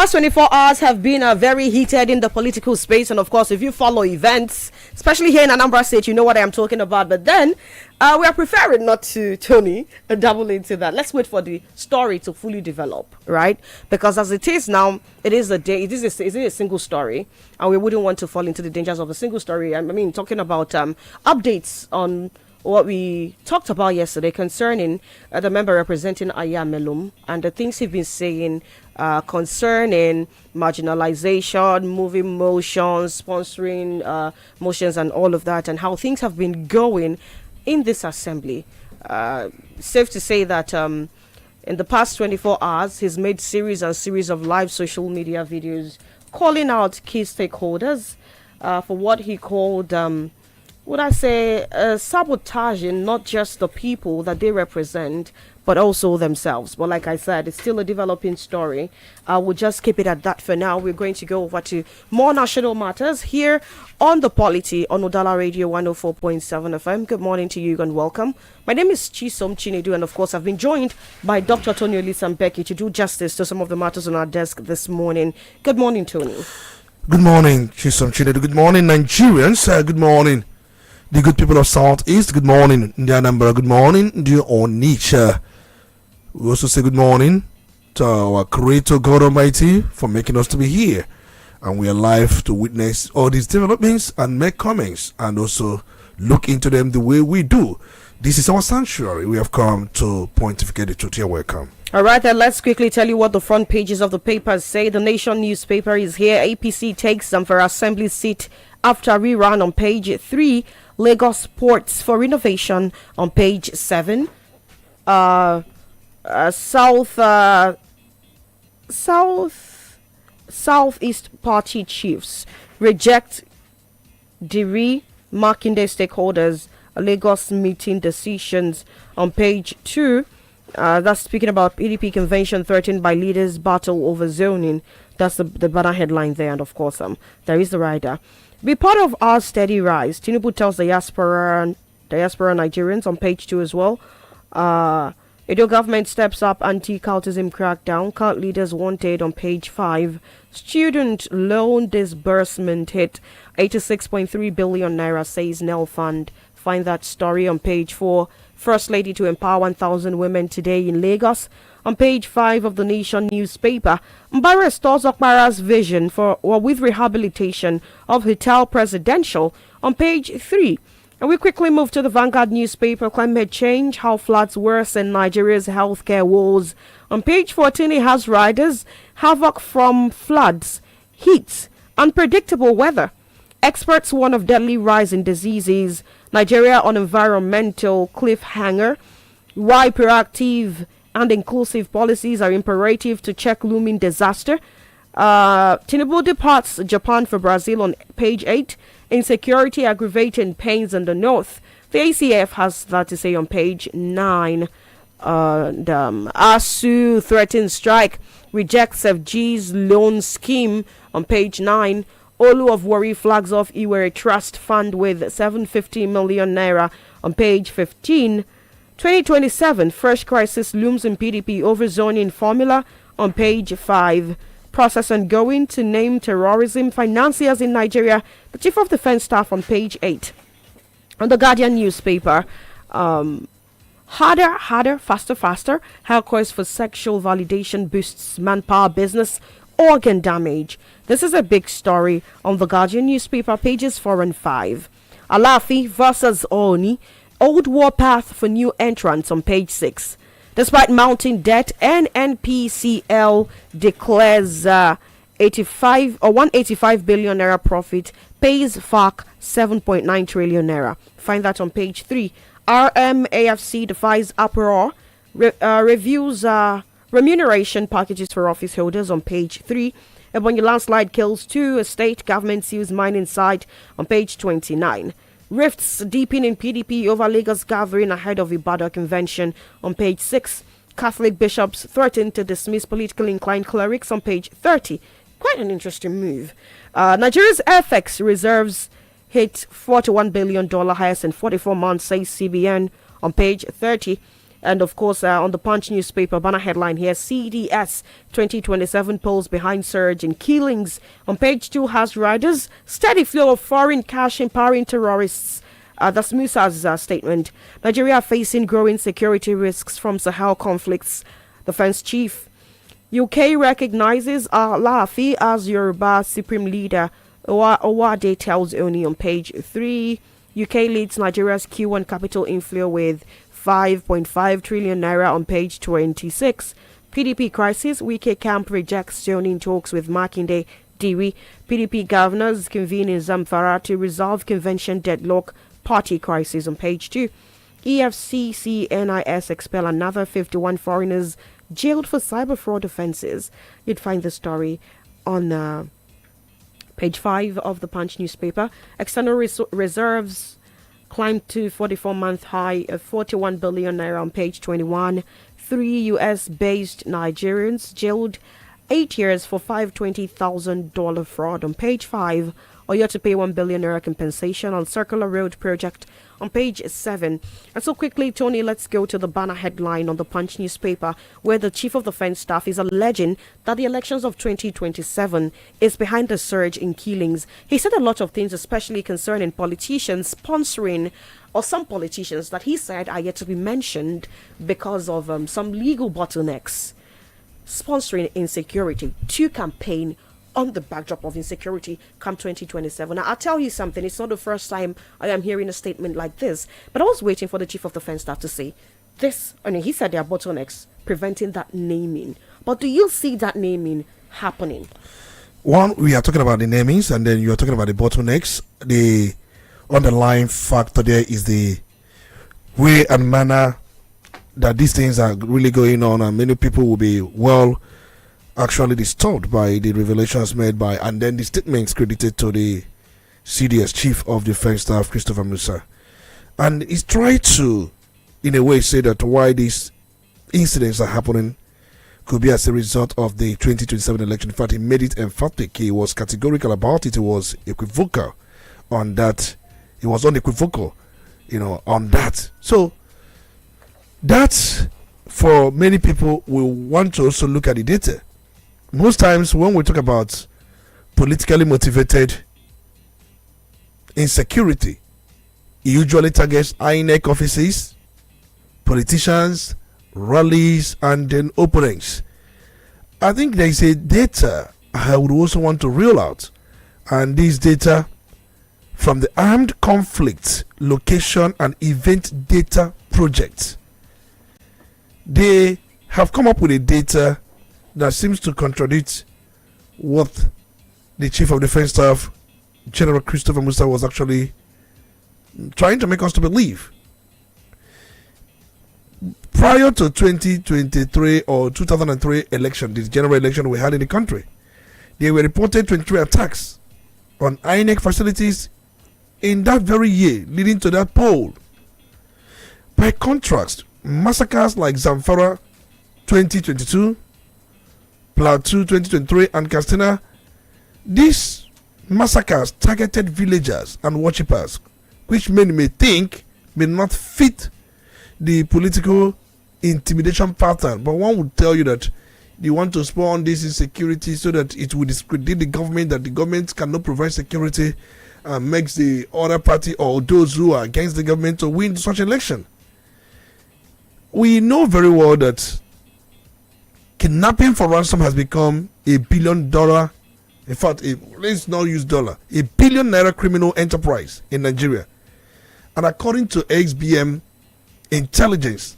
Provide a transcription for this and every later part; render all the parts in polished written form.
past 24 hours have been very heated in the political space, and of course, if you follow events, especially here in Anambra State, you know what I'm talking about. But then, we are preferring not to, Tony, double into that. Let's wait for the story to fully develop, right? Because as it is now, it is a single story, and we wouldn't want to fall into the dangers of a single story. I mean, talking about updates on what we talked about yesterday concerning the member representing Ayamelum and the things he's been saying concerning marginalization, moving motions, sponsoring motions, and all of that, and how things have been going in this assembly. Safe to say that in the past 24 hours, he's made series and series of live social media videos calling out key stakeholders for what he called sabotaging not just the people that they represent, but also themselves. But like I said, it's still a developing story. We'll just keep it at that for now. We're going to go over to more national matters here on the Polity on Udala Radio 104.7 FM. Good morning to you and welcome. My name is Chisom Chinedu, and of course I've been joined by Dr. Tony Olisambeki to do justice to some of the matters on our desk this morning. Good morning, Tony. Good morning, Chisom Chinedu. Good morning, Nigerians. Good morning, the good people of Southeast. Good morning, Anambra. Good morning, dear Onitsha. We also say good morning to our Creator God Almighty for making us to be here. And we are live to witness all these developments and make comments and also look into them the way we do. This is our sanctuary. We have come to pontificate the truth. You're welcome. All right, then let's quickly tell you what the front pages of the papers say. The Nation newspaper is here. APC takes them for assembly seat after rerun on page 3. Lagos Ports for Innovation on page 7. Southeast Party chiefs reject Diri Makinde stakeholders Lagos meeting decisions on page 2. That's speaking about PDP convention threatened by leaders battle over zoning. That's the banner headline there, and of course there is the rider. Be part of our steady rise. Tinubu tells diaspora Nigerians on page 2 as well. Edo government steps up anti-cultism crackdown. Cult leaders wanted on page 5. Student loan disbursement hit 86.3 billion naira, says Nel Fund. Find that story on page 4. First Lady to empower 1,000 women today in Lagos. On page 5 of the Nation newspaper, Mbara restores Okpara's vision with rehabilitation of Hotel Presidential on page 3. And we quickly move to the Vanguard newspaper. Climate change, how floods worsen Nigeria's healthcare woes. On page 14, it has riders, havoc from floods, heat, unpredictable weather. Experts warn of deadly rise in diseases. Nigeria on environmental cliffhanger. Why proactive and inclusive policies are imperative to check looming disaster. Tinubu departs Japan for Brazil on page 8. Insecurity aggravating pains in the north. The ACF has that to say on page 9. ASU threatens strike. Rejects FG's loan scheme on page 9. Olu of Warri flags off Iwere Trust Fund with 750 million naira on page 15. 2027 fresh crisis looms in PDP over zoning formula on page 5. Process ongoing to name terrorism financiers in Nigeria. The Chief of Defense Staff on page 8. On the Guardian newspaper, harder, faster. How quest for sexual validation boosts manpower business. Organ damage. This is a big story on the Guardian newspaper, pages 4 and 5. Alafi versus Oni. Old warpath for new entrants on page 6. Despite mounting debt, NNPCL declares 185 billion naira profit, pays FARC 7.9 trillion naira. Find that on page 3. RMAFC defies uproar, reviews remuneration packages for office holders on page 3. Ebonyi landslide kills 2 state government seals mining site on page 29. Rifts deepen in PDP over Lagos gathering ahead of Ibadan convention on page 6. Catholic bishops threaten to dismiss politically inclined clerics on page 30. Quite an interesting move. Nigeria's FX reserves hit $41 billion, highest in 44 months, says CBN on page 30. And of course, on the Punch newspaper, banner headline here: CDS 2027 polls behind surge in killings. On page 2, House Riders: steady flow of foreign cash empowering terrorists. That's Musa's statement. Nigeria facing growing security risks from Sahel conflicts. Defense chief. UK recognizes Alafi as Yoruba supreme leader. Owade tells only on page 3. UK leads Nigeria's Q1 capital inflow with 5.5 trillion naira on page 26. PDP crisis. Wike camp rejects joining talks with Makinde Diri. PDP governors convene in Zamfara to resolve convention deadlock. Party crisis on page 2. EFCC NIS expel another 51 foreigners jailed for cyber fraud offences. You'd find the story on page 5 of the Punch newspaper. External reserves climbed to 44-month high of 41 billion naira on page 21. 3 US-based Nigerians jailed 8 years for $520,000 fraud on page 5. Oyo to pay 1 billion naira compensation on circular road project on page 7. And so quickly, Tony, let's go to the banner headline on the Punch newspaper, where the Chief of Defense Staff is alleging that the elections of 2027 is behind the surge in killings. He said a lot of things, especially concerning politicians sponsoring, or some politicians that he said are yet to be mentioned because of some legal bottlenecks, sponsoring insecurity to campaign on the backdrop of insecurity come 2027. Now, I'll tell you something, it's not the first time I am hearing a statement like this, but I was waiting for the Chief of Defense Staff to say this. I mean, he said there are bottlenecks preventing that naming, but do you see that naming happening? One, we are talking about the namings, and then you are talking about the bottlenecks. The underlying factor there is the way and manner that these things are really going on, and many people will be actually disturbed by the revelations made by, and then the statements credited to the CDS Chief of Defense Staff, Christopher Musa. And he's tried to, in a way, say that why these incidents are happening could be as a result of the 2027 election. In fact, he made it emphatic. He was categorical about it. He was equivocal on that. He was unequivocal, on that. So, that's, for many people, will want to also look at the data. Most times when we talk about politically motivated insecurity, it usually targets INEC offices, politicians, rallies, and then opponents. I think there is a data I would also want to rule out, and this data from the Armed Conflict Location and Event Data Project. They have come up with a data that seems to contradict what the Chief of Defense Staff, General Christopher Musa, was actually trying to make us to believe. Prior to 2023 or 2003 election, this general election we had in the country, there were reported 23 attacks on INEC facilities in that very year, leading to that poll. By contrast, massacres like Zamfara 2022, Plateau 2023, and Castina, these massacres targeted villagers and worshippers, which many may think may not fit the political intimidation pattern. But one would tell you that they want to spawn this insecurity so that it will discredit the government, that the government cannot provide security, and makes the other party or those who are against the government to win such election. We know very well that kidnapping for ransom has become $1 billion, in fact, let's not use dollar, $1 billion naira criminal enterprise in Nigeria. And according to XBM intelligence,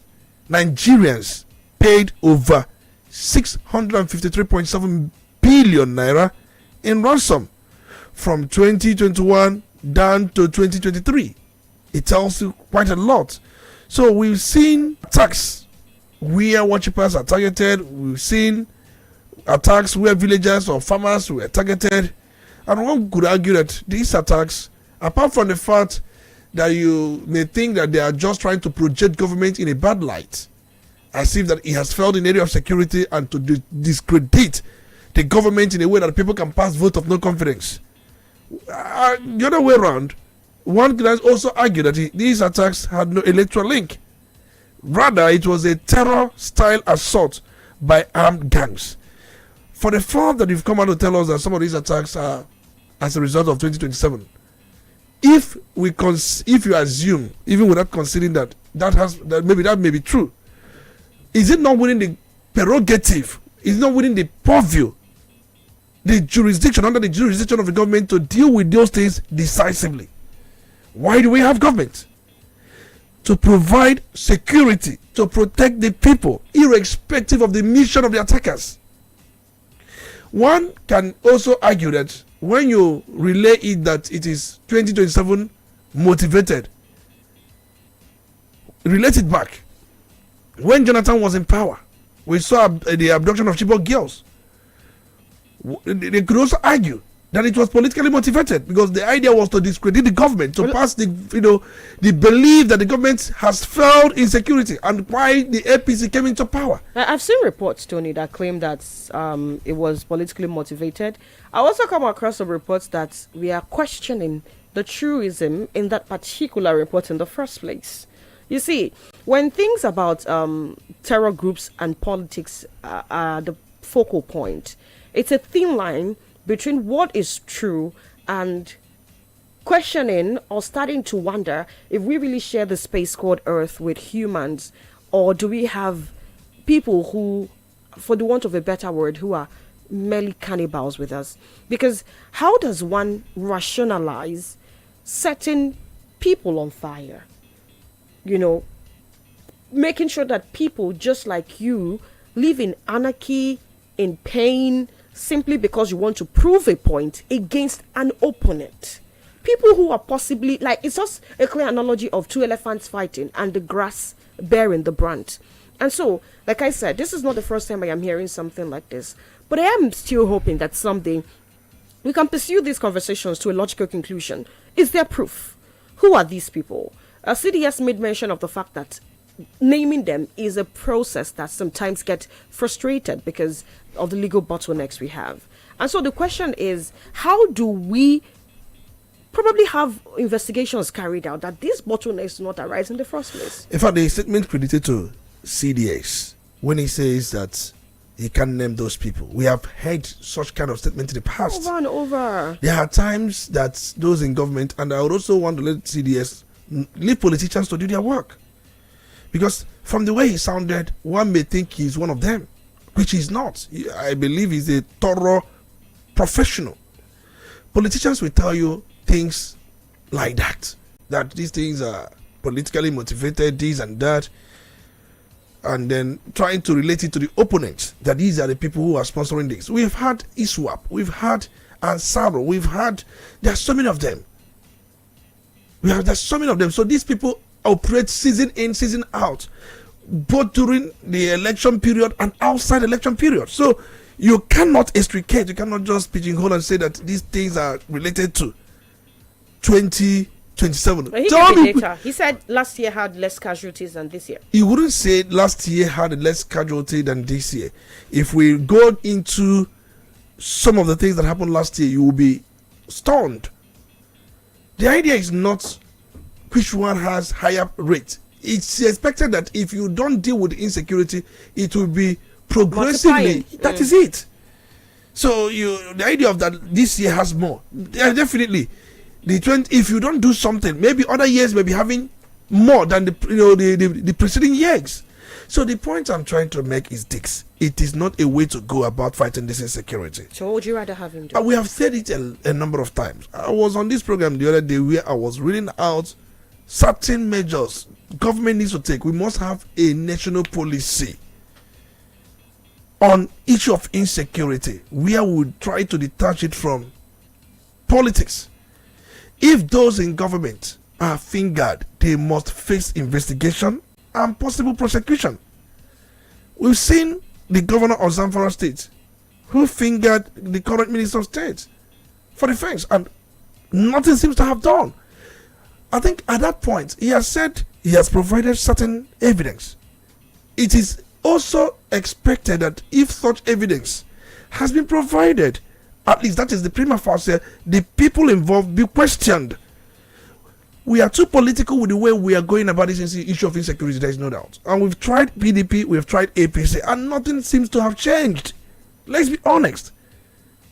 Nigerians paid over 653.7 billion naira in ransom from 2021 down to 2023. It tells you quite a lot. So we've seen attacks where worshippers are targeted. We've seen attacks where villagers or farmers were targeted. And one could argue that these attacks, apart from the fact that you may think that they are just trying to project government in a bad light, as if that it has failed in the area of security, and to discredit the government in a way that people can pass vote of no confidence. The other way around, one can also argue that these attacks had no electoral link. Rather, it was a terror-style assault by armed gangs. For the fact that you've come out to tell us that some of these attacks are as a result of 2027, if you assume, even without considering that that may be true, is it not within the prerogative? Is it not within the purview, the jurisdiction under the jurisdiction of the government to deal with those things decisively? Why do we have government? To provide security, to protect the people, irrespective of the mission of the attackers. One can also argue that when you relay it that it is 2027 motivated, relate it back. When Jonathan was in power, we saw the abduction of Chibok girls. They could also argue that it was politically motivated because the idea was to discredit the government, to pass the belief that the government has failed in security, and why the APC came into power. I've seen reports, Tony, that claim that it was politically motivated. I also come across some reports that we are questioning the truism in that particular report in the first place. You see, when things about terror groups and politics are the focal point, it's a thin line between what is true and questioning or starting to wonder if we really share the space called Earth with humans, or do we have people who, for the want of a better word, who are merely cannibals with us? Because how does one rationalize setting people on fire? Making sure that people just like you live in anarchy, in pain, simply because you want to prove a point against an opponent. People who are possibly, it's just a clear analogy of two elephants fighting and the grass bearing the brunt. And so, like I said, this is not the first time I am hearing something like this, but I am still hoping that someday we can pursue these conversations to a logical conclusion. Is there proof? Who are these people? CDS made mention of the fact that naming them is a process that sometimes gets frustrated because of the legal bottlenecks we have. And so the question is, how do we probably have investigations carried out that these bottlenecks do not arise in the first place? In fact, the statement credited to CDS, when he says that he can't name those people, we have heard such kind of statement in the past. Over and over. There are times that those in government, and I would also want to let CDS leave politicians to do their work. Because from the way he sounded, one may think he's one of them, which he's not. I believe he's a thorough professional. Politicians will tell you things like that these things are politically motivated, this and that, and then trying to relate it to the opponent, that these are the people who are sponsoring this. We've had ISWAP, we've had Ansaro, there are so many of them. There's so many of them. So these people operate season in, season out, both during the election period and outside election period. So you cannot extricate, you cannot just pigeonhole and say that these things are related to 2027. Well, he gave the data. He said last year had less casualties than this year. He wouldn't say last year had less casualty than this year. If we go into some of the things that happened last year, you will be stunned. The idea is not which one has higher rate. It's expected that if you don't deal with insecurity, it will be progressively. That is it. So the idea of that this year has more. Yeah, definitely. If you don't do something, maybe other years may be having more than the preceding years. So the point I'm trying to make is this: it is not a way to go about fighting this insecurity. So what would you rather have him do? We have said it a number of times. I was on this program the other day where I was reading out certain measures government needs to take. We must have a national policy on issue of insecurity where we try to detach it from politics. If those in government are fingered, they must face investigation and possible prosecution. We've seen the governor of Zamfara State who fingered the current minister of state for defense, and nothing seems to have done. I think at that point he has said he has provided certain evidence. It is also expected that if such evidence has been provided, at least that is the prima facie, the people involved be questioned. We are too political with the way we are going about this issue of insecurity, there is no doubt. And we've tried PDP, we've tried APC, and nothing seems to have changed. Let's be honest.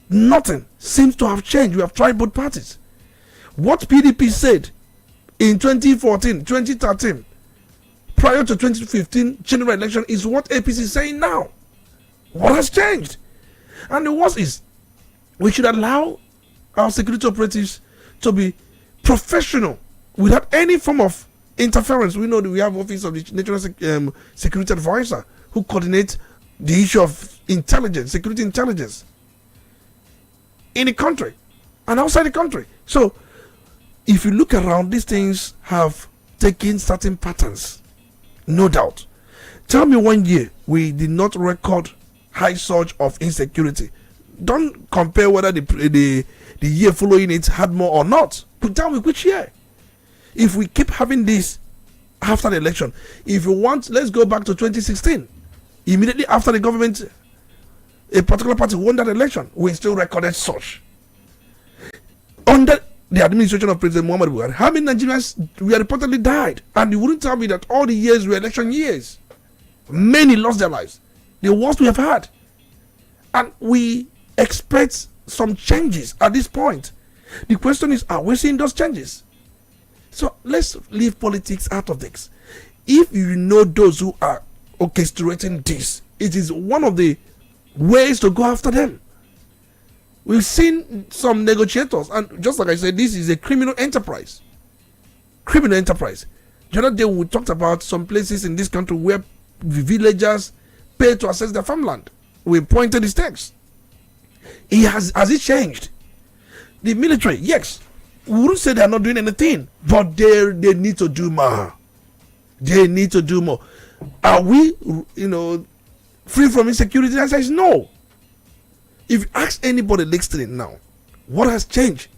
Nothing seems to have changed. We have tried both parties. What PDP said in 2014, 2013, prior to 2015 general election is what APC is saying now. What has changed? And the worst is, we should allow our security operatives to be professional without any form of interference. We know that we have Office of the National Security Advisor who coordinates the issue of intelligence, security intelligence in the country and outside the country. So, if you look around, these things have taken certain patterns, no doubt. Tell me 1 year we did not record high surge of insecurity. Don't compare whether the year following it had more or not. But tell me which year. If we keep having this after the election, if you want, let's go back to 2016. Immediately after the government, a particular party won that election, we still recorded such. Under the administration of President Muhammadu Buhari, how many Nigerians were reportedly died? And you wouldn't tell me that all the years were election years. Many lost their lives. The worst we have had. And we expect some changes at this point. The question is, are we seeing those changes? So let's leave politics out of this. If you know those who are orchestrating this, it is one of the ways to go after them. We've seen some negotiators, and just like I said, this is a criminal enterprise. Criminal enterprise. The other day we talked about some places in this country where the villagers pay to access their farmland. We pointed the text. Has it changed? The military, yes. We wouldn't say they are not doing anything, but they need to do more. They need to do more. Are we, free from insecurity? The answer is no. If you ask anybody listening now, what has changed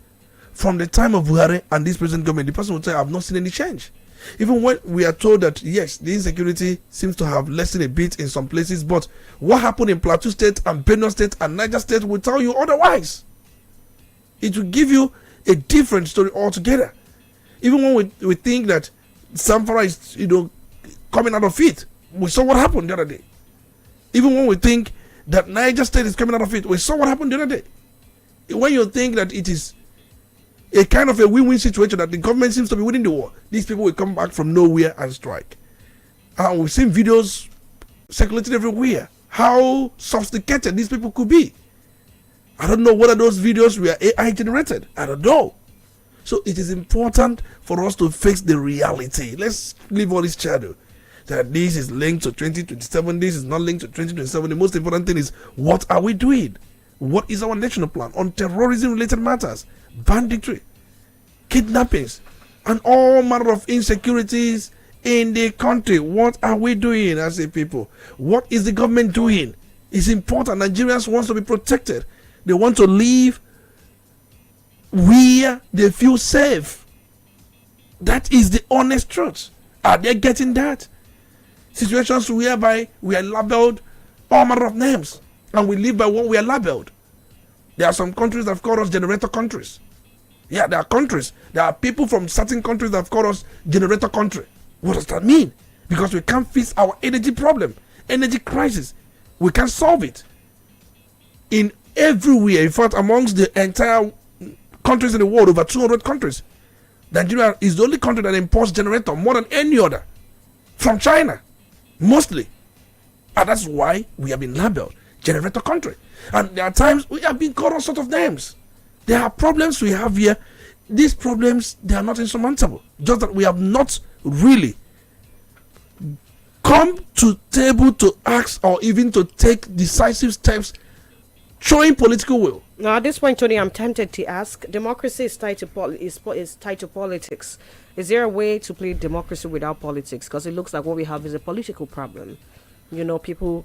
from the time of Buhari and this present government, the person will say, I've not seen any change. Even when we are told that, yes, the insecurity seems to have lessened a bit in some places, but what happened in Plateau State and Benue State and Niger State will tell you otherwise. It will give you a different story altogether. Even when we think that Zamfara is, coming out of it, we saw what happened the other day. Even when we think that Niger State is coming out of it, we saw what happened the other day. When you think that it is a kind of a win-win situation, that the government seems to be winning the war, these people will come back from nowhere and strike. And we've seen videos circulating everywhere, how sophisticated these people could be. I don't know whether those videos were AI generated. I don't know. So it is important for us to face the reality. Let's leave all this shadow. That this is linked to 2027, this is not linked to 2027. The most important thing is, what are we doing? What is our national plan on terrorism-related matters, banditry, kidnappings, and all manner of insecurities in the country? What are we doing as a people? What is the government doing? It's important. Nigerians want to be protected. They want to live where they feel safe. That is the honest truth. Are they getting that? Situations whereby we are labeled all manner of names and we live by what we are labeled. There are some countries that have called us generator countries. Yeah, there are countries. There are people from certain countries that have called us generator country. What does that mean? Because we can't fix our energy problem, energy crisis. We can't solve it. In everywhere, in fact, amongst the entire countries in the world, over 200 countries, Nigeria is the only country that imports generator more than any other from China, mostly. And that's why we have been labeled generator country. And there are times we have been called all sorts of names. There are problems we have here. These problems, they are not insurmountable. Just that we have not really come to table to ask or even to take decisive steps showing political will. Now, at this point, Tony, I'm tempted to ask, democracy is tied to is tied to politics. Is there a way to play democracy without politics? Because it looks like what we have is a political problem. People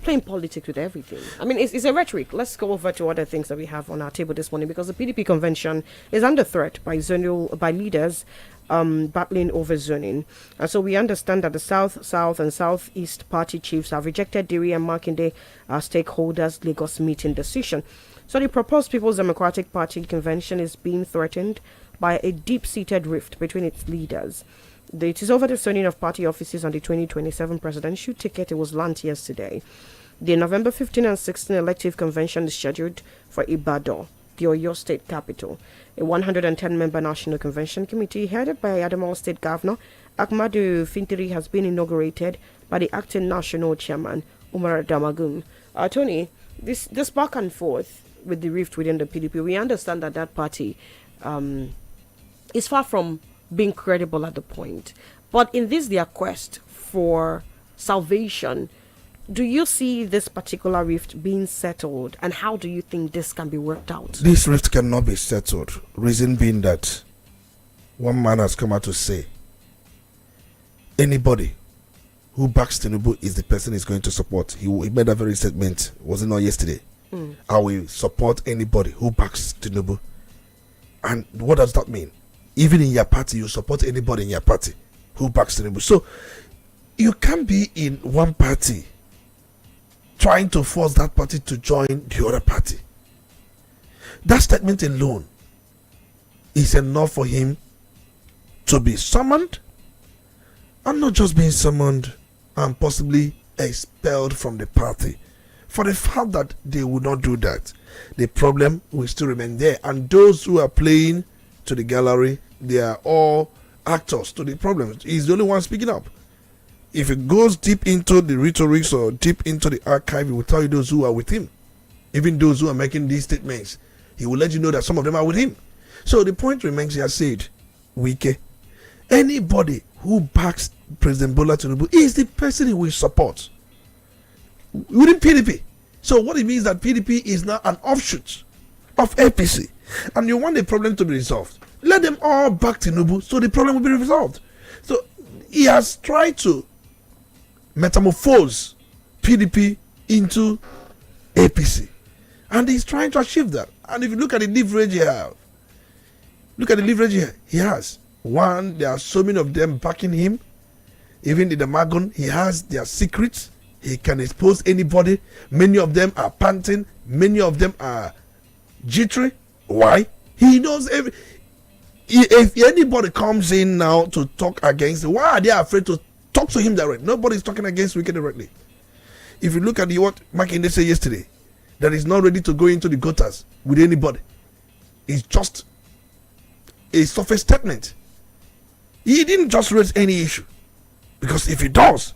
playing politics with everything. I mean, it's a rhetoric. Let's go over to other things that we have on our table this morning, because the PDP convention is under threat by leaders battling over zoning. And so we understand that the South and Southeast party chiefs have rejected Diri and Makinde stakeholders' Lagos meeting decision. So the proposed People's Democratic Party convention is being threatened by a deep-seated rift between its leaders. It is over the zoning of party offices on the 2027 presidential ticket. It was launched yesterday. The November 15 and 16 elective convention is scheduled for Ibadan, the Oyo State capital. A 110-member national convention committee headed by Adamawa State Governor Ahmadu Fintiri has been inaugurated by the acting national chairman Umar Damagum. Tony, this back and forth with the rift within the PDP, we understand that party is far from being credible at the point. But in this their quest for salvation, do you see this particular rift being settled, and how do you think this can be worked out? This rift cannot be settled. Reason being that one man has come out to say anybody who backs Tinubu is the person he's going to support. He made a very statement, was it not yesterday? I will support anybody who backs Tinubu. And what does that mean? Even in your party, you support anybody in your party who backs Tinubu. So you can't be in one party trying to force that party to join the other party. That statement alone is enough for him to be summoned, and not just being summoned and possibly expelled from the party. For the fact that they would not do that, the problem will still remain there. And those who are playing to the gallery, they are all actors to the problem. He's the only one speaking up. If it goes deep into the rhetorics or deep into the archive, he will tell you those who are with him. Even those who are making these statements, he will let you know that some of them are with him. So the point remains, he has said, Wike, anybody who backs President Bola Tinubu is the person he will support within PDP. So what it means that PDP is now an offshoot of APC, and you want the problem to be resolved. Let them all back Tinubu so the problem will be resolved. So he has tried to metamorphose PDP into APC, and he's trying to achieve that. And if you look at the leverage he has. One, there are so many of them backing him. Even in the Magon, he has their secrets. He can expose anybody. Many of them are panting. Many of them are jittery. Why? He knows if anybody comes in now to talk against him, why are they afraid to talk to him directly? Nobody's talking against Wike directly. If you look at what Makinde said yesterday, that he's not ready to go into the gutters with anybody. It's just a surface statement. He didn't just raise any issue. Because if he does,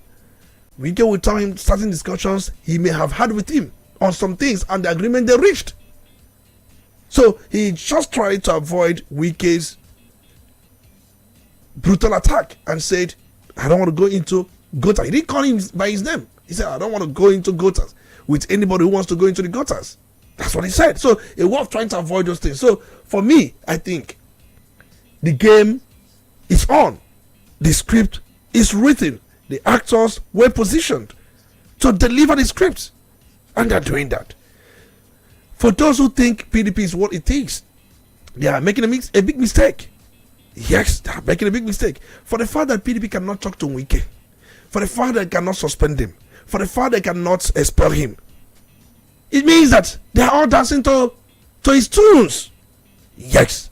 Wike will tell him certain discussions he may have had with him on some things and the agreement they reached. So he just tried to avoid Wike's brutal attack and said, I don't want to go into gutters. He didn't call him by his name. He said, I don't want to go into gutters with anybody who wants to go into the gutters. That's what he said. So it was trying to avoid those things. So for me, I think the game is on. The script is written. The actors were positioned to deliver the script, and they're doing that. For those who think PDP is what it takes, they are making a big mistake. Yes, they are making a big mistake. For the fact that PDP cannot talk to Wike, for the fact that they cannot suspend him, for the fact they cannot expel him, it means that they are all dancing to his tunes. Yes.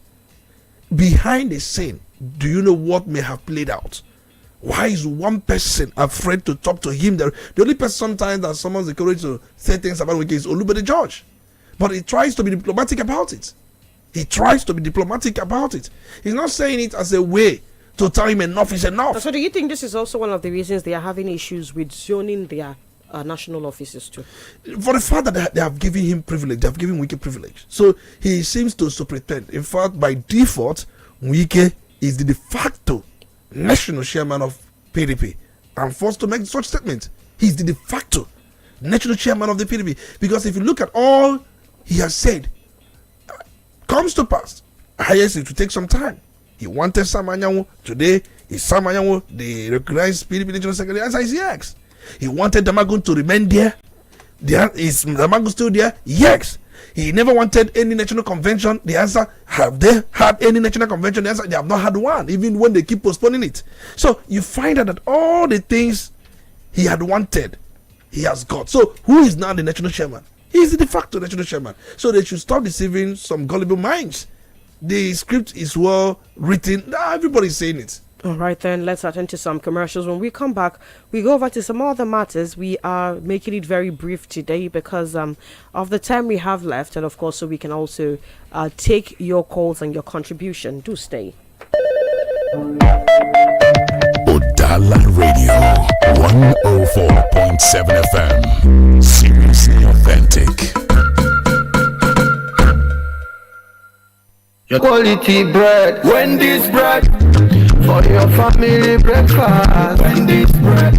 Behind the scene, do you know what may have played out? Why is one person afraid to talk to him? The only person sometimes that summons the courage to say things about Wike is Olubode George. But he tries to be diplomatic about it. He's not saying it as a way to tell him enough is enough. So do you think this is also one of the reasons they are having issues with zoning their national offices too? For the fact that they have given him privilege, they have given Wike privilege. So he seems to pretend. In fact, by default, Wike is the de facto national chairman of PDP. I'm forced to make such statement. He's the de facto national chairman of the PDP. Because if you look at all he has said, comes to pass. Yes, it will take some time. He wanted Sam Anyanwu. Today, is Sam Anyanwu the recognized PDP national secretary? The answer is yes. He wanted Damagun to remain there. Is Damagun still there? Yes. He never wanted any national convention. The answer, have they had any national convention? The answer, they have not had one, even when they keep postponing it. So you find out that all the things he had wanted, he has got. So who is now the national chairman? He is the de facto national chairman. So they should stop deceiving some gullible minds The script is well written. Everybody's saying it. All right, then let's attend to some commercials. When we come back, we go over to some other matters. We are making it very brief today because of the time we have left, and of course, so we can also take your calls and your contribution. Do stay. Udala Radio 104.7 FM. Seriously authentic. Quality bread, Wendy's bread. For your family breakfast, Wendy's bread.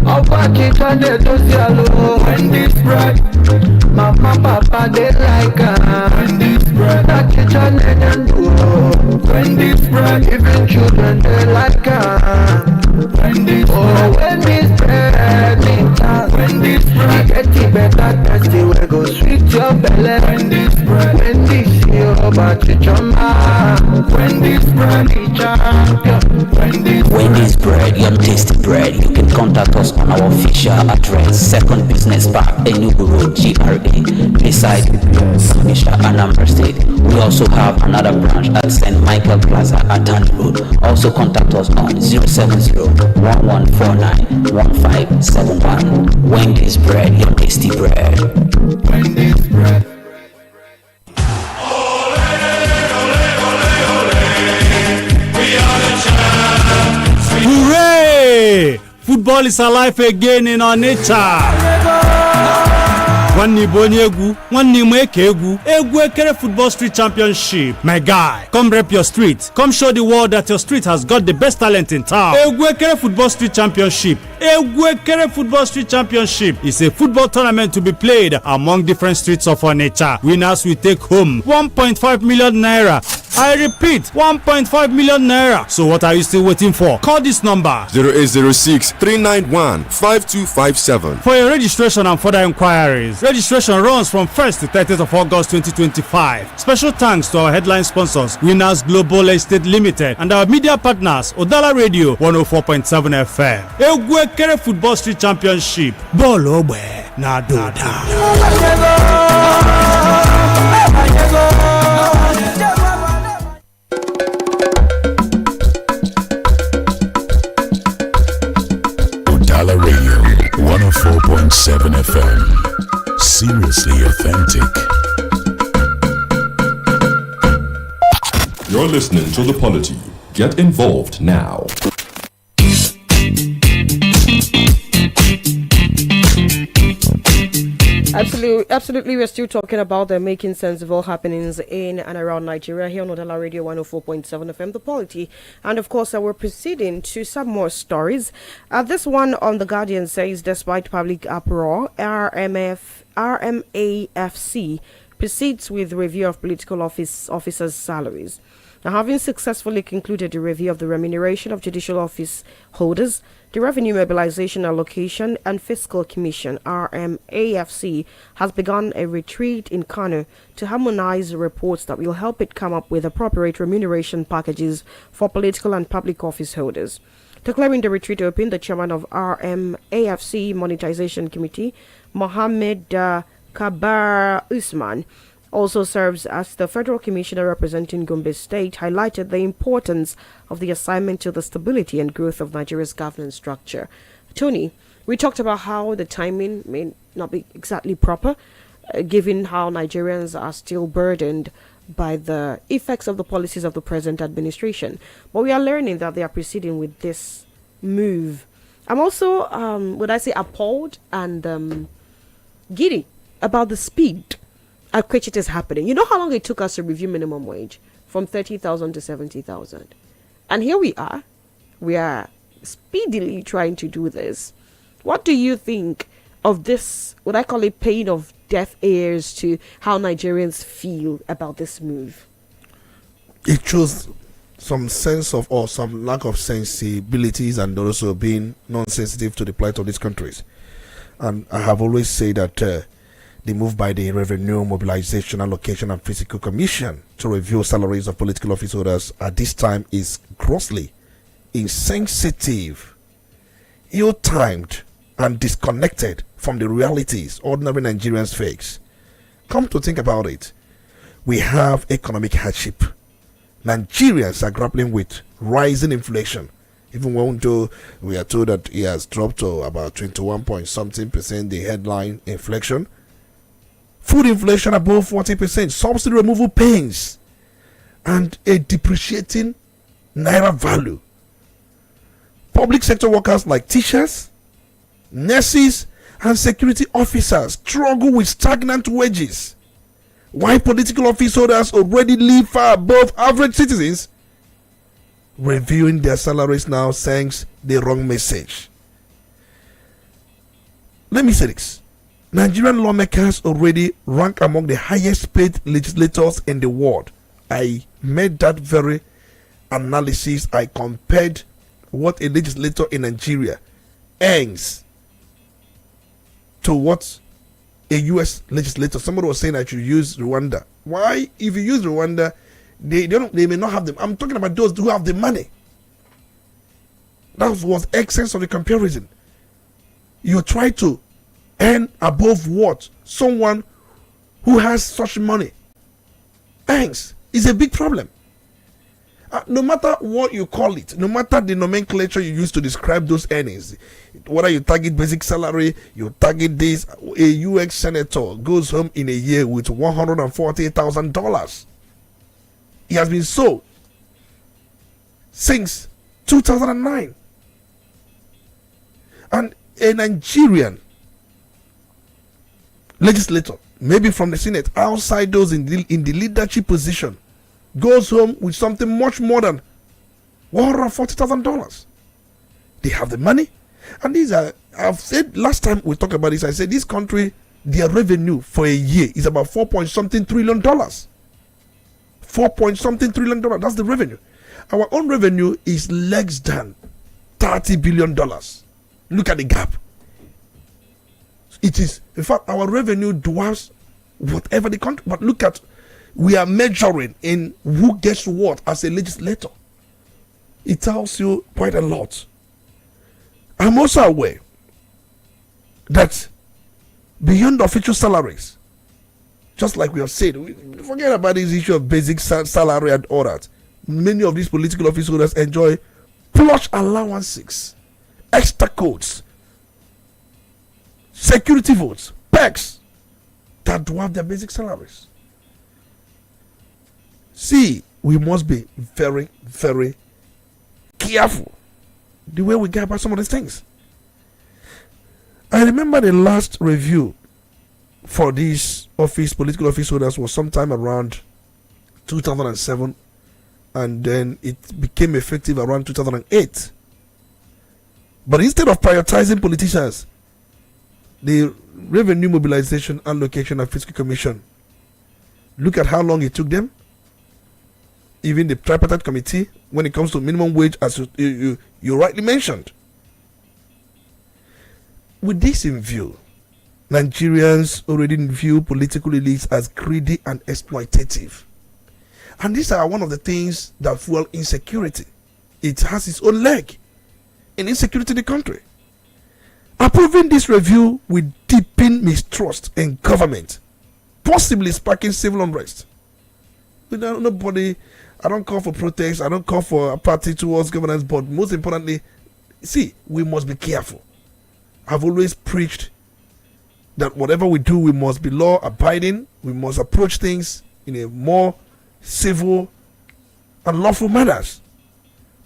I'll pack it on the yellow, Wendy's bread. Mama, papa, they like Wendy's bread. Pack it on the Wendy's bread. Even children, they like Wendy's bread. Oh, Wendy's bread. Wendy's bread. Get it better, tasty, we go sweet your belly. Wendy's bread. Wendy's your body, Wendy's bread, Wendy's bread, your tasty bread. You can contact us on our official address, Second Business Park, Enugu Road, GRA, beside Misha, Anambra State. We also have another branch at St. Michael Plaza at Tani Road. Also contact us on 070-1149-1571. Wendy's bread, your tasty bread. Wendy's bread. Hooray! Football is alive again in Onitsha. One Nibonyegu, one Nimekegu, Egwekere Football Street Championship. My guy, come rep your street. Come show the world that your street has got the best talent in town. Egwekere Football Street Championship. Egwekere Football Street Championship is a football tournament to be played among different streets of Onitsha. Winners will take home 1.5 million naira. I repeat, 1.5 million naira. So what are you still waiting for? Call this number 0806-391-5257 for your registration and further inquiries. Registration runs from 1st to 30th of August 2025. Special thanks to our headline sponsors, Winners Global Estate Limited, and our media partners, Udala Radio 104.7 FM. Egwekere Football Street Championship. Ball Obe na Doda. Udala Radio 104.7 FM. Seriously authentic. You're listening to The Polity. Get involved now. Absolutely. We're still talking about the making sense of all happenings in and around Nigeria here on Udala Radio 104.7 FM, The Polity. And of course, we're proceeding to some more stories. This one on The Guardian says, despite public uproar, RMAFC proceeds with review of political officers' salaries. Now, having successfully concluded the review of the remuneration of judicial office holders, the Revenue Mobilization Allocation and Fiscal Commission (RMAFC) has begun a retreat in Kano to harmonize reports that will help it come up with appropriate remuneration packages for political and public office holders. Declaring the retreat open, the chairman of RMAFC Monetization Committee, Mohammed Kabar Usman, also serves as the federal commissioner representing Gombe State, highlighted the importance of the assignment to the stability and growth of Nigeria's governance structure. Tony, we talked about how the timing may not be exactly proper, given how Nigerians are still burdened by the effects of the policies of the present administration. But we are learning that they are proceeding with this move. I'm also, would I say, appalled and giddy about the speed at which it is happening. You know how long it took us to review minimum wage? From 30,000 to 70,000. And here we are. We are speedily trying to do this. What do you think of this, what I call it, pain of deaf ears to how Nigerians feel about this move? It shows some sense of, or some lack of sensibilities, and also being non-sensitive to the plight of these countries. And I have always said that the move by the Revenue Mobilization Allocation and Fiscal Commission to review salaries of political office holders at this time is grossly insensitive, ill-timed, and disconnected from the realities ordinary Nigerians face. Come to think about it, we have economic hardship Nigerians are grappling with rising inflation. Even though we are told that it has dropped to about 21 point something percent, the headline inflation. Food inflation above 40%, subsidy removal pains, and a depreciating naira value. Public sector workers like teachers, nurses, and security officers struggle with stagnant wages, while political office holders already live far above average citizens. Reviewing their salaries now sends the wrong message. Let me say this. Nigerian lawmakers already rank among the highest paid legislators in the world. I made that very analysis. I compared what a legislator in Nigeria earns to what a US legislator. Somebody was saying I should use Rwanda. Why? If you use Rwanda, they may not have them. I'm talking about those who have the money. That was essence of the comparison. You try to earn above what someone who has such money earns is a big problem. No matter what you call it, no matter the nomenclature you use to describe those earnings, whether you target basic salary, you target this, a US senator goes home in a year with $140,000. He has been so since 2009. And a Nigerian legislator, maybe from the Senate, outside those in the leadership position, goes home with something much more than $140,000. They have the money. And these are, I've said last time we talked about this, I said this country, their revenue for a year is about $4.something trillion. $4.something trillion. That's the revenue. Our own revenue is less than $30 billion. Look at the gap. It is, in fact, our revenue dwarfs whatever the country. But look at, we are measuring in who gets what as a legislator. It tells you quite a lot. I'm also aware that beyond official salaries, just like we have said, we forget about this issue of basic salary and all that. Many of these political office holders enjoy plush allowances, extra codes, security votes, perks that dwarf their basic salaries. See, we must be very, very careful the way we get about some of these things. I remember the last review for these political office holders was sometime around 2007, and then it became effective around 2008. But instead of prioritizing politicians, the Revenue Mobilization Allocation and Fiscal Commission, look at how long it took them. Even the tripartite committee, when it comes to minimum wage, as you rightly mentioned. With this in view, Nigerians already view political elites as greedy and exploitative. And these are one of the things that fuel insecurity. It has its own leg in insecurity in the country. Approving this review will deepen mistrust in government, possibly sparking civil unrest. Nobody, I don't call for protest, I don't call for a party towards governance, but most importantly, see, we must be careful. I've always preached that whatever we do, we must be law abiding, we must approach things in a more civil and lawful manners.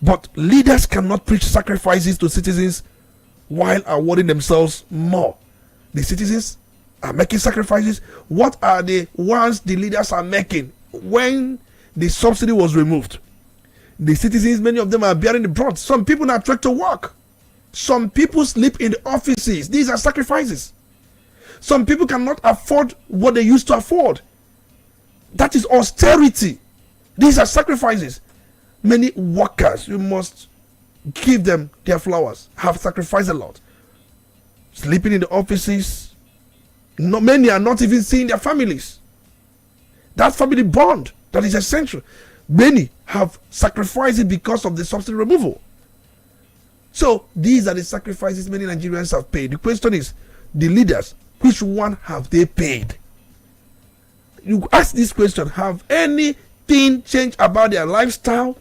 But leaders cannot preach sacrifices to citizens while awarding themselves more. The citizens are making sacrifices. What are the ones the leaders are making? When the subsidy was removed, the citizens, many of them are bearing the brunt. Some people are trekked to work. Some people sleep in the offices. These are sacrifices. Some people cannot afford what they used to afford. That is austerity. These are sacrifices. Many workers, you must give them their flowers, have sacrificed a lot. Sleeping in the offices. Many are not even seeing their families. That family bond that is essential. Many have sacrificed it because of the subsidy removal. So these are the sacrifices many Nigerians have paid. The question is, the leaders, which one have they paid? You ask this question, have any everything changed about their lifestyle,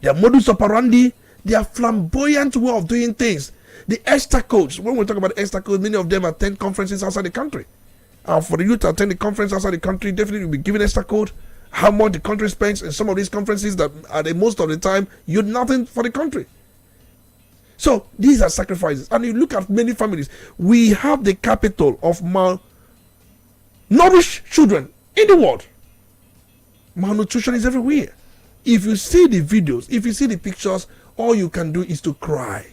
their modus operandi, their flamboyant way of doing things. The extra codes, when we talk about extra codes, many of them attend conferences outside the country. And for the youth to attend the conference outside the country, definitely will be given extra code. How much the country spends in some of these conferences that are the most of the time yield nothing for the country. So these are sacrifices. And you look at many families, we have the capital of malnourished children in the world. Malnutrition is everywhere. If you see the videos, if you see the pictures, all you can do is to cry.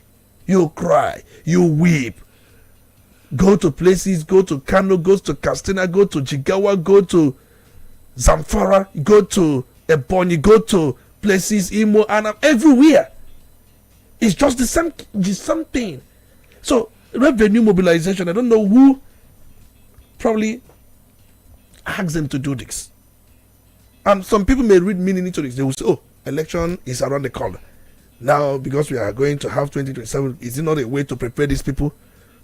You cry, you weep. Go to places, go to Kano, go to Katsina, go to Jigawa, go to Zamfara, go to Ebonyi, go to places, Imo, and everywhere. It's just the same thing. So, revenue mobilization, I don't know who probably asked them to do this. And some people may read meaning into this. They will say, oh, election is around the corner. Now, because we are going to have 2027, is it not a way to prepare these people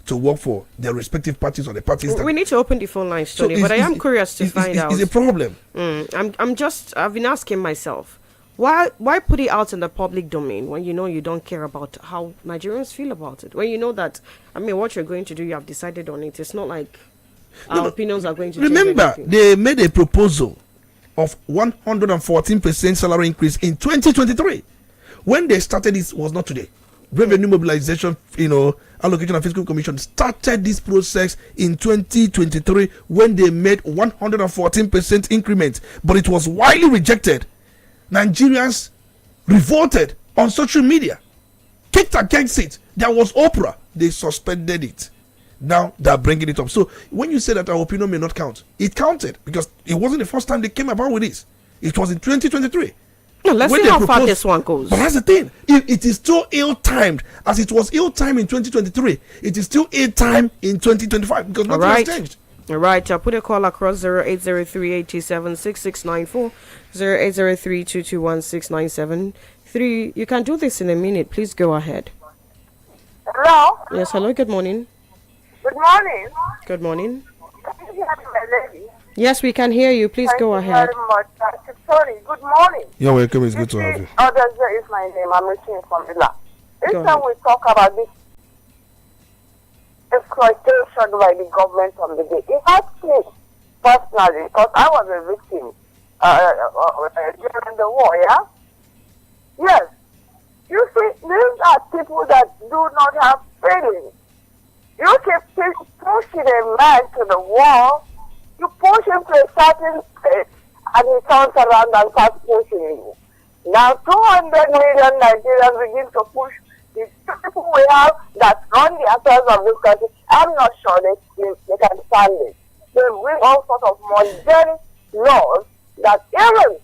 to work for their respective parties or the parties? We need to open the phone lines, Tony, but I am curious to find out. It's a problem. I've been asking myself, why put it out in the public domain when you know you don't care about how Nigerians feel about it? When you know that, what you're going to do, you have decided on it. It's not like our opinions are going to change. Remember, they made a proposal of 114% salary increase in 2023. When they started, this was not today. Revenue mobilization, allocation and fiscal commission started this process in 2023 when they made 114% increment, but it was widely rejected. Nigerians revolted on social media, kicked against it. There was Oprah. They suspended it. Now they're bringing it up. So when you say that our opinion may not count, it counted because it wasn't the first time they came about with this. It was in 2023. No, let's see how far this one goes. But that's the thing. It is still ill-timed. As it was ill-timed in 2023, it is still ill-timed in 2025 because nothing has changed. All right. I'll put a call across 0803-827-6694, 0803-221-6973. You can do this in a minute. Please go ahead. Hello? Yes, hello. Good morning. Good morning. Good morning. Can you hear me, my lady? Yes, we can hear you. Please go ahead. Thank you very much. Sorry, good morning. You're welcome. It's good to have you. Others is my name. I'm reaching from Ila. Each time we talk about this exploitation by the government on the day, it has me personally because I was a victim during the war, yeah? Yes. You see, these are people that do not have feelings. You keep pushing a man to the wall, you push him to a certain place, and he turns around and starts pushing you. Now 200 million Nigerians begin to push the people we have that run the affairs of this country. I'm not sure they can stand it. They bring all sorts of mundane laws that even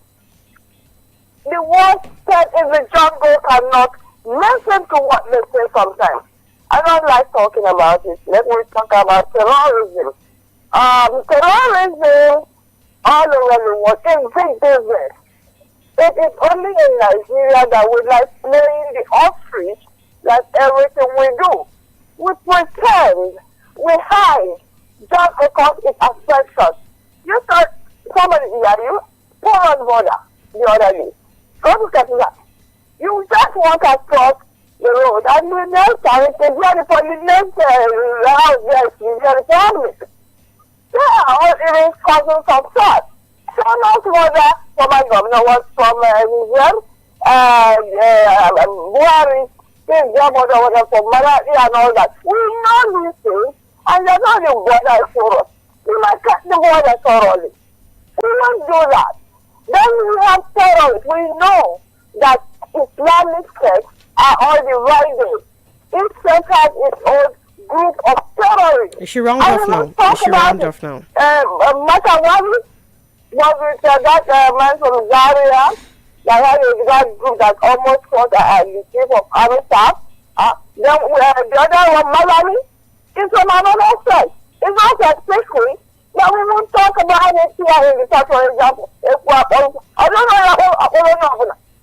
the worst pet in the jungle cannot listen to what they say sometimes. I don't like talking about it. Let me talk about terrorism. Terrorism all over the world is big business. It is only in Nigeria that we like playing the ostrich like everything we do. We pretend, we hide, just because it affects us. You thought somebody you pull on border the other day. Go to Katsina. You just walk across the road and the next time it's ready for the next house, yes, the family. They are all even causing some thought. So not whether former governor was from Niger, Buhari, his job was from Marathi and all that. We know these things, and they're not the border for us. We must cut the border thoroughly. We won't do that. Then we have terrorists. We know that Islamic sects are all divided. Each sect has its own group of terrorists. Is she round off now? Matawami was with that man from Zaria that had that group that almost fought the chief of army staff. Then the other one, Malami, is from another sect. It's not especially that we won't talk about it here in the south, for example. I don't know.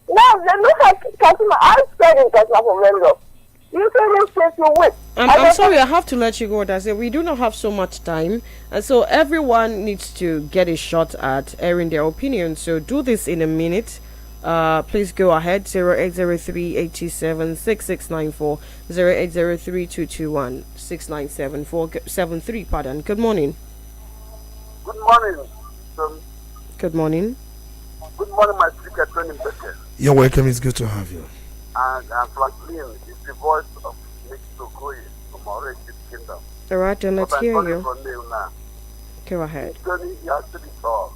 Now, they look at Katsina. I stayed in Katsina for many years. You say this place you wait. I'm sorry, I have to let you go. That's it. We do not have so much time, and so everyone needs to get a shot at airing their opinion. So do this in a minute. Please go ahead. 0803-876694, 0803-221-6974, 73. Pardon. Good morning. Good morning. Good morning. Good morning, my speaker, Tony Becker. You're welcome. It's good to have you. And Franklin is the voice of Mexico from our kingdom. All right, then let's hear you. Now. Go ahead. Tony, you actually saw.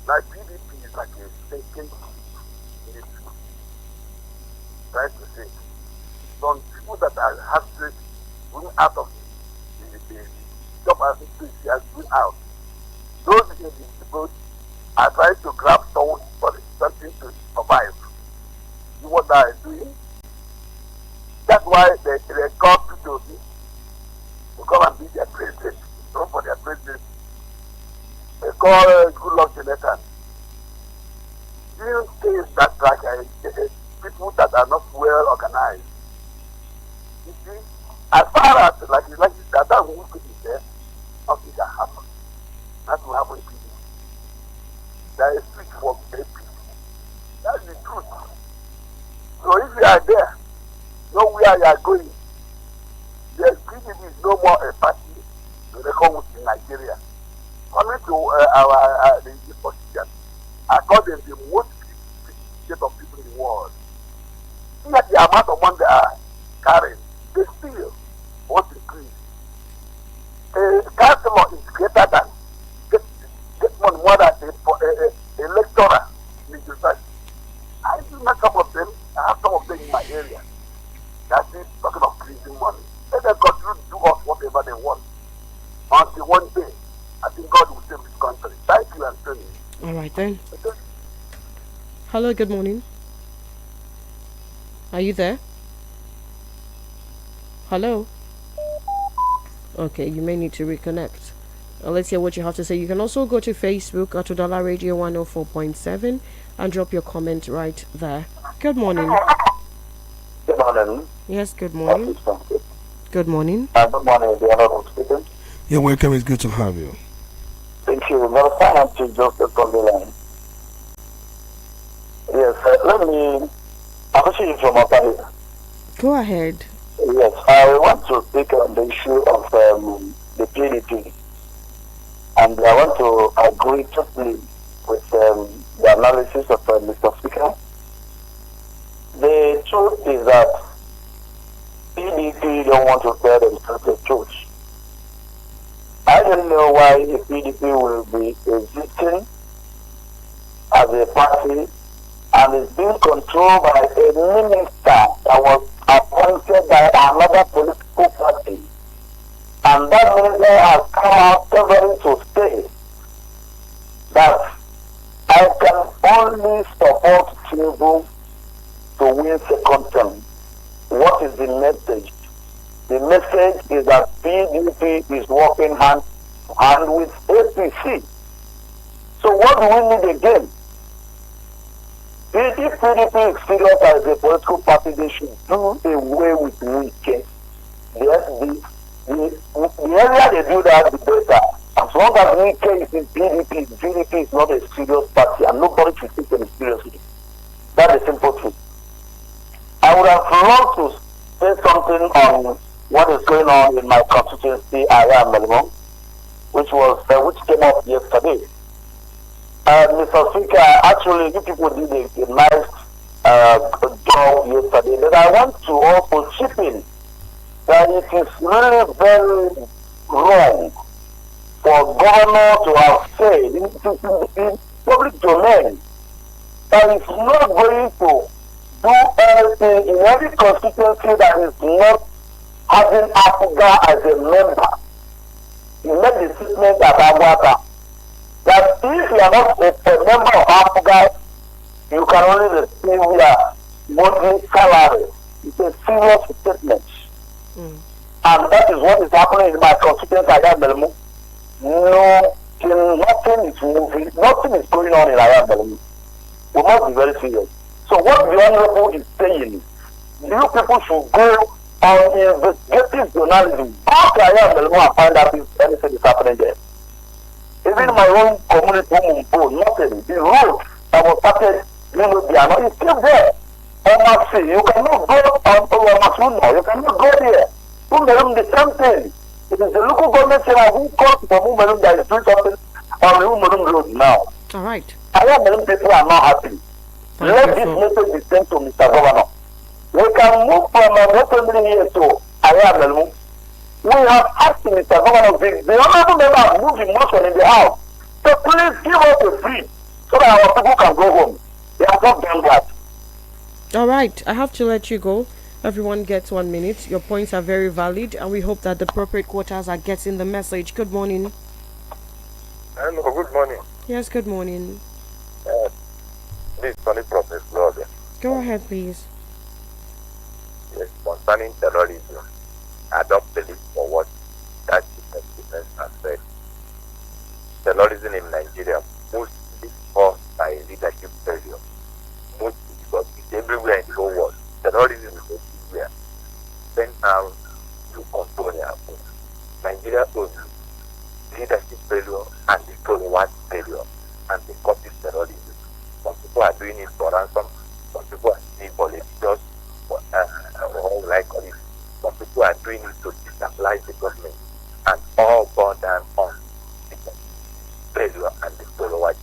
Like PDP is like a sinking ship. Right to say. Some people that have to bring out of the job as it has been out. Those in the boat are trying to grab someone for something to survive. See what they are doing? That's why they call people to come and be their president, run for their president. They call Goodluck Jonathan. Doing things that like people that are not well organized. You see, as far as like that who could be there, nothing can happen. That will happen to you. There is switch for AP. That's the truth. So if you are there, know where you are going. The PDP is no more a party to reckon with in Nigeria. Coming to the politicians, I call them the most set of people in the world. See at the amount of money they are carrying, they still want to increase. A councillor is greater than get money more than a lecturer in the society. I do not some of them. I have some of them in my area. That's it, talking of increasing money. Let them continue to do us whatever they want. Until one day, I think God will save this country. Thank you, Anthony. All right then. Hello, good morning. Are you there? Hello? Okay, you may need to reconnect. Let's hear what you have to say. You can also go to Facebook at Udala Radio 104.7 and drop your comment right there. Good morning. Good morning. Yes, good morning. Good morning. Good morning, the honorable speaker. You're welcome. It's good to have you. Thank you. Well, I have to Joseph on the line. Yes, let me appreciate you from up here. Go ahead. Yes, I want to speak on the issue of the PDP. And I want to agree totally with the analysis of Mr. Speaker. The truth is that PDP don't want to tell themselves the truth. I don't know why the PDP will be existing as a party and is being controlled by a minister that was appointed by another political party. And that minister has come out severally to say that I can only support Tinubu to win second term. What is the message? The message is that PDP is working hand in hand with APC. So what do we need again? If PDP is serious as a political party, they should do away with Wike. Yes, the earlier they do that, the better. As long as Wike is in PDP is not a serious party and nobody should take them seriously. That's the simple truth. I would have loved to say something on what is going on in my constituency, Melbourne, which came up yesterday. Mr. Speaker, actually, you people did a nice job yesterday, but I want to also chip in that it is really very wrong for governor to have said in public domain that it's not going to do anything in every constituency that is not having Akuko as a member. He made the statement at Akwukwo that if you are not a member of Akuko, you can only receive your monthly salary. It's a serious statement. And that is what is happening in my constituency at Ayambelemu. Nothing is moving, nothing is going on in Ayambelemu. We must be very serious. So what the Honorable is saying, you people should go on investigative journalism. How can I and find out if anything is happening there? Even my own community, nothing. The road that was started, they are not, it's still there. You cannot go on, you cannot go there. The same thing. It is the local government who calls for Mumerum that is doing something on the Mumerum road now. All right. I am people are not happy. Let this message be sent to Mr. Governor. We can move from a family here to Ayam. We have asked Mr. Governor, the honorable member has moved in motion in the house. So please give us a free so that our people can go home. They have not done that. All right. I have to let you go. Everyone gets 1 minute. Your points are very valid, and we hope that the appropriate quarters are getting the message. Good morning. Hello, good morning. Yes, good morning. This is only Prophet Lord. Go ahead, please. Yes, concerning terrorism, I don't believe for what that defense has said. Terrorism in Nigeria mostly caused by leadership failure. Mostly because it's everywhere in the whole world. Terrorism is everywhere. Then now to control their own. Nigeria owns leadership failure and the follower failure, and the causes terrorism. Some people are doing it for ransom, some people are doing it for religious, or like it. Some people are doing it to destabilize the government, and all born down on the failure and the follower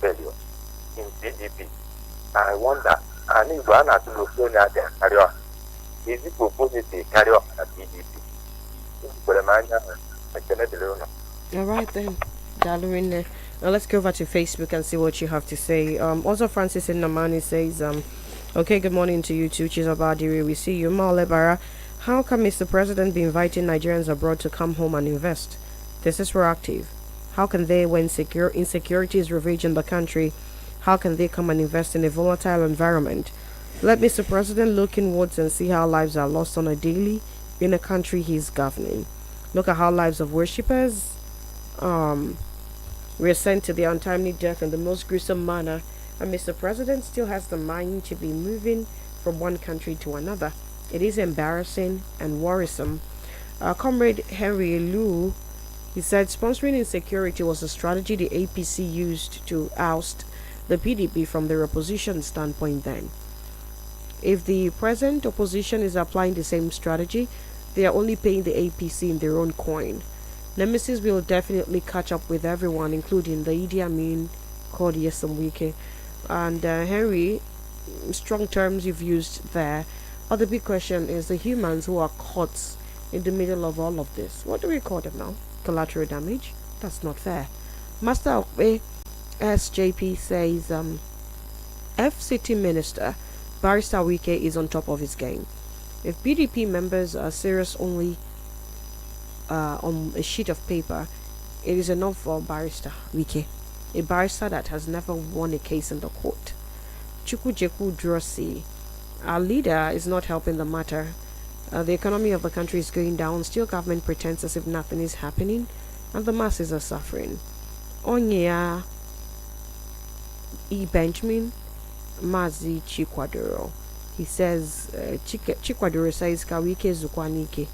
failure. In PDP, I wonder, and if one has to look at carry on, is it proposed to carry on at PDP? All right then, Dalurine. Now let's go over to Facebook and see what you have to say. Also, Francis in Namani says, okay, good morning to you too, Chizabadiri. We see you, Malebara. How can Mr. President be inviting Nigerians abroad to come home and invest? This is proactive. How can they, when insecurity is ravaged in the country, how can they come and invest in a volatile environment? Let Mr. President look inwards and see how lives are lost on a daily in a country he's governing. Look at how lives of worshippers were sent to their untimely death in the most gruesome manner, and Mr. President still has the mind to be moving from one country to another. It is embarrassing and worrisome. Comrade Henry Liu, he said sponsoring insecurity was a strategy the APC used to oust the PDP from their opposition standpoint then. If the present opposition is applying the same strategy, they are only paying the APC in their own coin. Nemesis will definitely catch up with everyone, including the Idi Amin, Kodi Wike. And Henry, strong terms you've used there. But the big question is the humans who are caught in the middle of all of this. What do we call them now? Collateral damage? That's not fair. Master of SJP says, FCT Minister Barrister Wike is on top of his game. If PDP members are serious only on a sheet of paper, it is enough for Barrister Wike, a barrister that has never won a case in the court. Chukwujeku Drossi, our leader, is not helping the matter. The economy of the country is going down. Still, government pretends as if nothing is happening, and the masses are suffering. Onya E. Benjamin Mazi Chikwadoro. He says, Chikwadoro says, Kawike Zukwanike.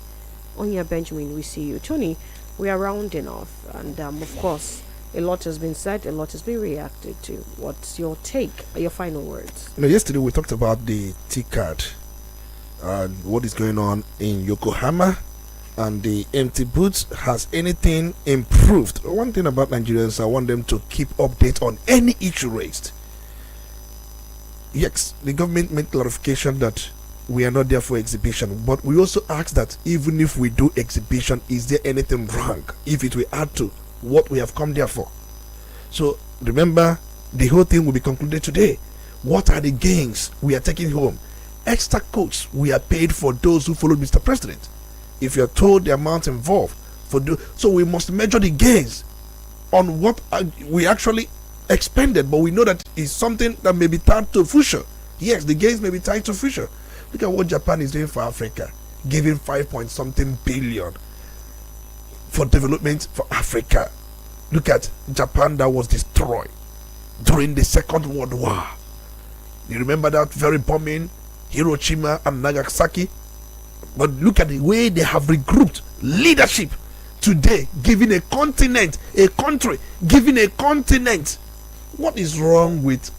Onya Benjamin, we see you. Tony, we are rounding off, and of course, a lot has been said, a lot has been reacted to. What's your take, your final words? Yesterday we talked about the T-card and what is going on in Yokohama and the empty booths. Has anything improved? One thing about Nigerians, I want them to keep update on any issue raised. Yes, the government made clarification that we are not there for exhibition, but we also ask that even if we do exhibition, is there anything wrong if it will add to what we have come there for? So remember, the whole thing will be concluded today. What are the gains we are taking home? Extra coats we are paid for those who followed Mr. President. If you are told the amount involved so we must measure the gains on what we actually expended, but we know that is something that may be tied to future. Yes, the gains may be tied to future. Look at what Japan is doing for Africa, giving 5-point-something billion for development for Africa. Look at Japan that was destroyed during the Second World War. You remember that very bombing Hiroshima and Nagasaki. But look at the way they have regrouped leadership today, giving a continent, a country, giving a continent. What is wrong with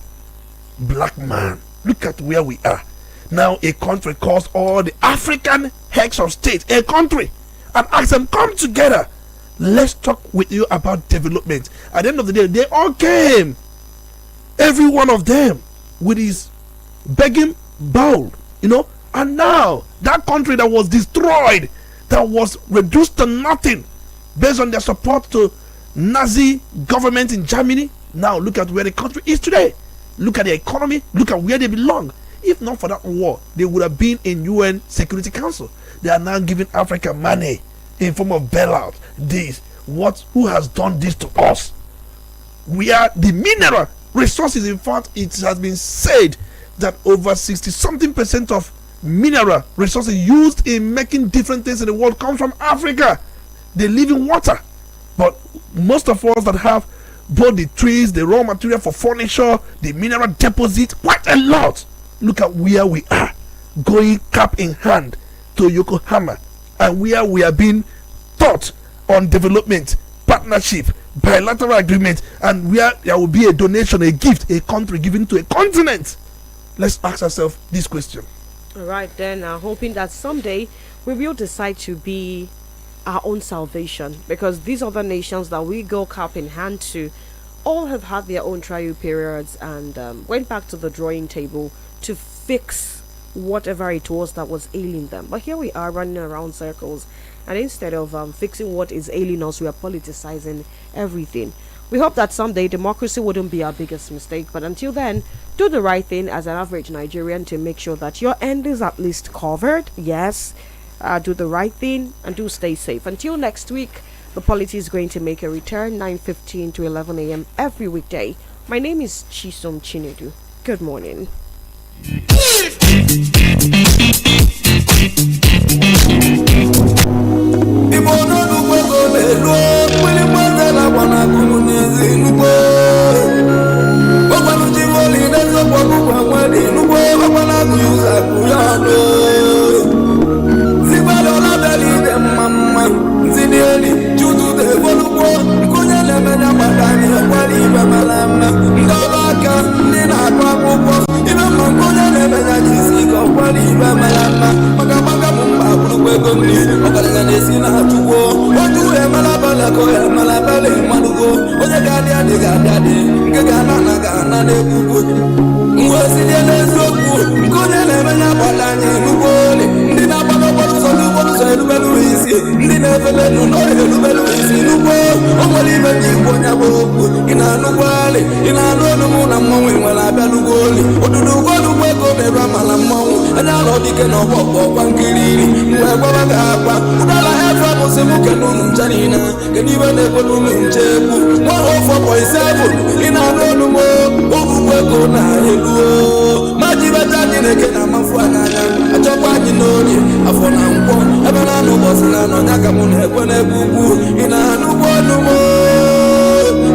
black man? Look at where we are. Now a country calls all the African heads of state, a country, and ask them, come together. Let's talk with you about development. At the end of the day, they all came. Every one of them with his begging bowl, and now that country that was destroyed, that was reduced to nothing based on their support to Nazi government in Germany, now look at where the country is today. Look at the economy, look at where they belong. If not for that war, they would have been in UN Security Council. They are now giving Africa money in form of bailout. Who has done this to us? We are the mineral resources. In fact, it has been said that over 60-something% of mineral resources used in making different things in the world comes from Africa. They live in water. But most of us that have both the trees, the raw material for furniture, the mineral deposit, quite a lot. Look at where we are, going cap in hand to Yokohama, and where we are being taught on development, partnership, bilateral agreement, and where there will be a donation, a gift, a country given to a continent. Let's ask ourselves this question. All right, then, hoping that someday we will decide to be our own salvation, because these other nations that we go cap in hand to all have had their own trial periods and went back to the drawing table to fix whatever it was that was ailing them. But here we are running around circles, and instead of fixing what is ailing us, we are politicizing everything. We hope that someday democracy wouldn't be our biggest mistake, but until then, do the right thing as an average Nigerian to make sure that your end is at least covered. Yes, do the right thing and do stay safe. Until next week, the Polity is going to make a return 9:15 to 11 a.m. every weekday. My name is Chisom Chinedu. Good morning.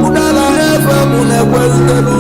Udala FM Onitsha.